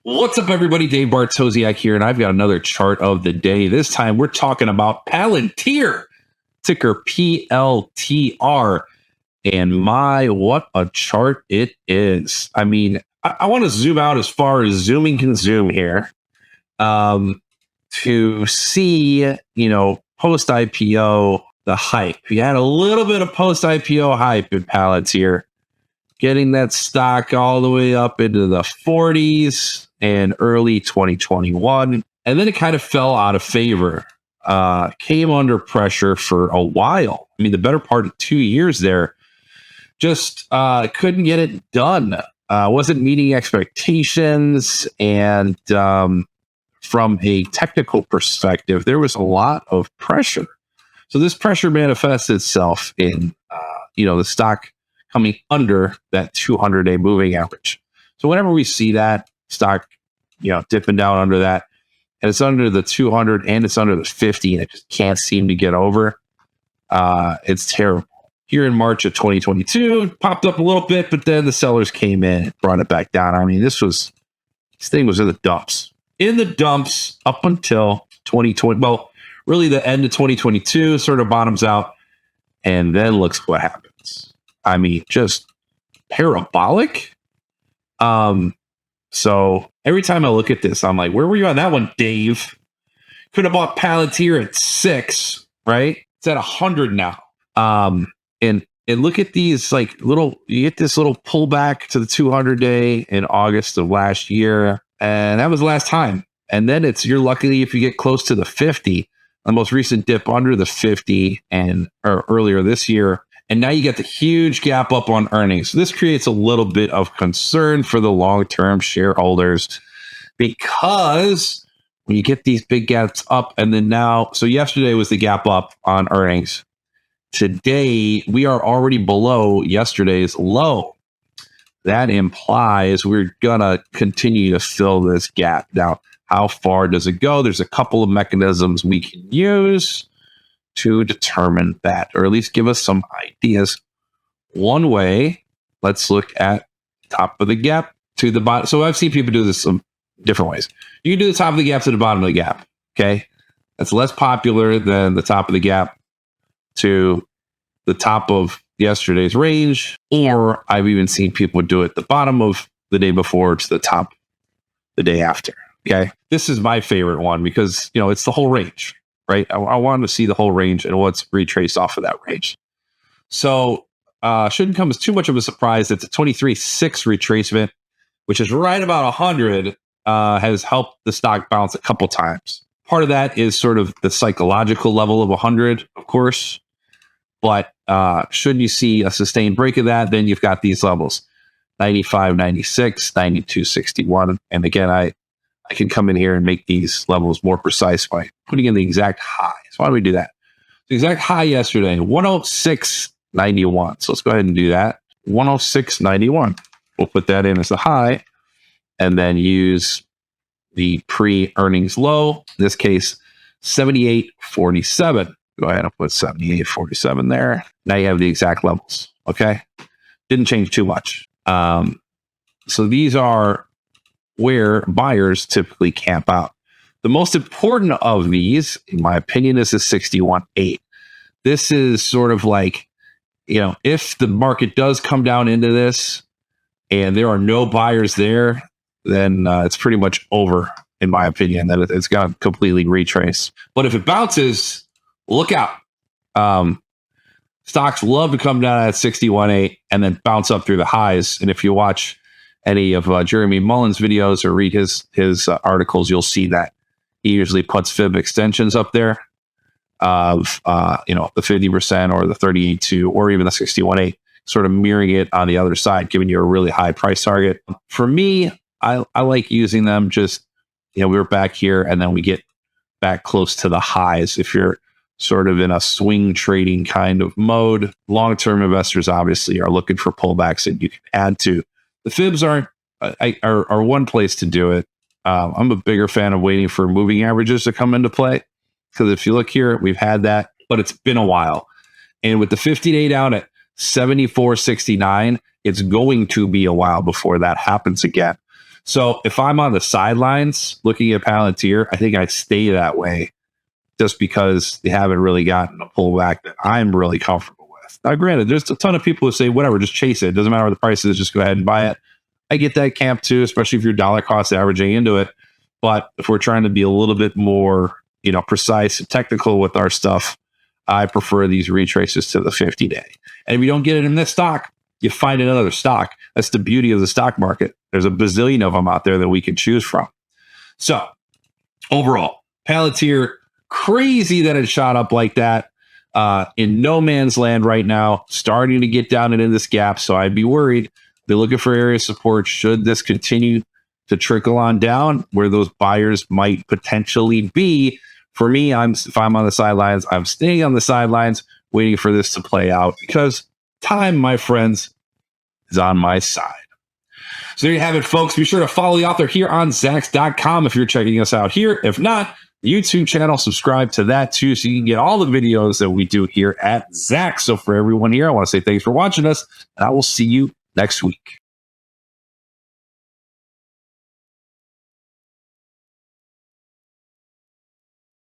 What's up, everybody? Dave Bartosiak here, and I've got another chart of the day. This time, we're talking about Palantir, ticker PLTR. And my, what a chart it is. I mean, I want to zoom out as far as zooming can zoom here to see, post IPO, the hype. You had a little bit of post IPO hype in Palantir, getting that stock all the way up into the 40s in early 2021. And then it kind of fell out of favor, came under pressure for a while. I mean, the better part of 2 years there, just couldn't get it done. Wasn't meeting expectations. And from a technical perspective, there was a lot of pressure. So this pressure manifests itself in, the stock coming under that 200-day moving average. So whenever we see that stock, dipping down under that, and it's under the 200 and it's under the 50, and it just can't seem to get over, it's terrible. Here in March of 2022, it popped up a little bit, but then the sellers came in and brought it back down. I mean, this thing was in the dumps. In the dumps up until 2020. Well, really the end of 2022 sort of bottoms out, and then looks what happens. I mean, just parabolic. So every time I look at this, I'm like, where were you on that one, Dave? Could have bought Palantir at 6, right? It's at 100 now. And look at these you get this little pullback to the 200-day in August of last year. And that was the last time. And then you're lucky if you get close to the 50, the most recent dip under the 50 or earlier this year. And now you get the huge gap up on earnings. So this creates a little bit of concern for the long-term shareholders, because when you get these big gaps up and then so yesterday was the gap up on earnings. Today, we are already below yesterday's low. That implies we're going to continue to fill this gap. Now, how far does it go? There's a couple of mechanisms we can use to determine that, or at least give us some ideas. One way, let's look at top of the gap to the bottom. So I've seen people do this some different ways. You can do the top of the gap to the bottom of the gap. Okay. That's less popular than the top of the gap to the top of yesterday's range, or I've even seen people do it the bottom of the day before to the top the day after. Okay. This is my favorite one because, it's the whole range, right? I want to see the whole range and what's retraced off of that range. So shouldn't come as too much of a surprise that the 23.6 retracement, which is right about 100, has helped the stock bounce a couple times. Part of that is sort of the psychological level of 100, of course. But should you see a sustained break of that, then you've got these levels, 95, 96, 92, 61. And again, I can come in here and make these levels more precise by putting in the exact high. So why do we do that? The exact high yesterday, 106.91. So let's go ahead and do that. 106.91. We'll put that in as the high and then use the pre-earnings low, in this case, 78.47. Go ahead and put 78.47 there. Now you have the exact levels. Okay. Didn't change too much. So these are where buyers typically camp out. The most important of these, in my opinion, is the 61.8. This is sort of like, if the market does come down into this and there are no buyers there, then it's pretty much over, in my opinion, that it's going to completely retrace. But if it bounces, look out. Stocks love to come down at 61.8 and then bounce up through the highs. And if you watch any of Jeremy Mullen's videos or read his articles, you'll see that he usually puts fib extensions up there of the 50% or the 38.2 or even the 61.8, sort of mirroring it on the other side, giving you a really high price target. For me, I like using them. Just we were back here and then we get back close to the highs. If you're sort of in a swing trading kind of mode, long-term investors obviously are looking for pullbacks that you can add to. The fibs are one place to do it. I'm a bigger fan of waiting for moving averages to come into play, because if you look here, we've had that, but it's been a while. And with the 50-day down at 74.69, it's going to be a while before that happens again. So if I'm on the sidelines looking at Palantir, I think I stay that way just because they haven't really gotten a pullback that I'm really comfortable with. Now, granted, there's a ton of people who say, whatever, just chase it. It doesn't matter what the price is, just go ahead and buy it. I get that camp too, especially if you're dollar cost averaging into it. But if we're trying to be a little bit more, precise and technical with our stuff, I prefer these retraces to the 50-day. And if you don't get it in this stock, you find another stock. That's the beauty of the stock market. There's a bazillion of them out there that we can choose from. So overall, Palantir, crazy that it shot up like that. In no man's land right now, starting to get down into this gap. So I'd be worried. Be looking for area support. Should this continue to trickle on down where those buyers might potentially be? For me, if I'm on the sidelines, I'm staying on the sidelines, waiting for this to play out because time, my friends, is on my side. So there you have it, folks. Be sure to follow the author here on Zacks.com if you're checking us out here. If not, the YouTube channel, subscribe to that too so you can get all the videos that we do here at Zacks. So for everyone here, I want to say thanks for watching us, and I will see you next week.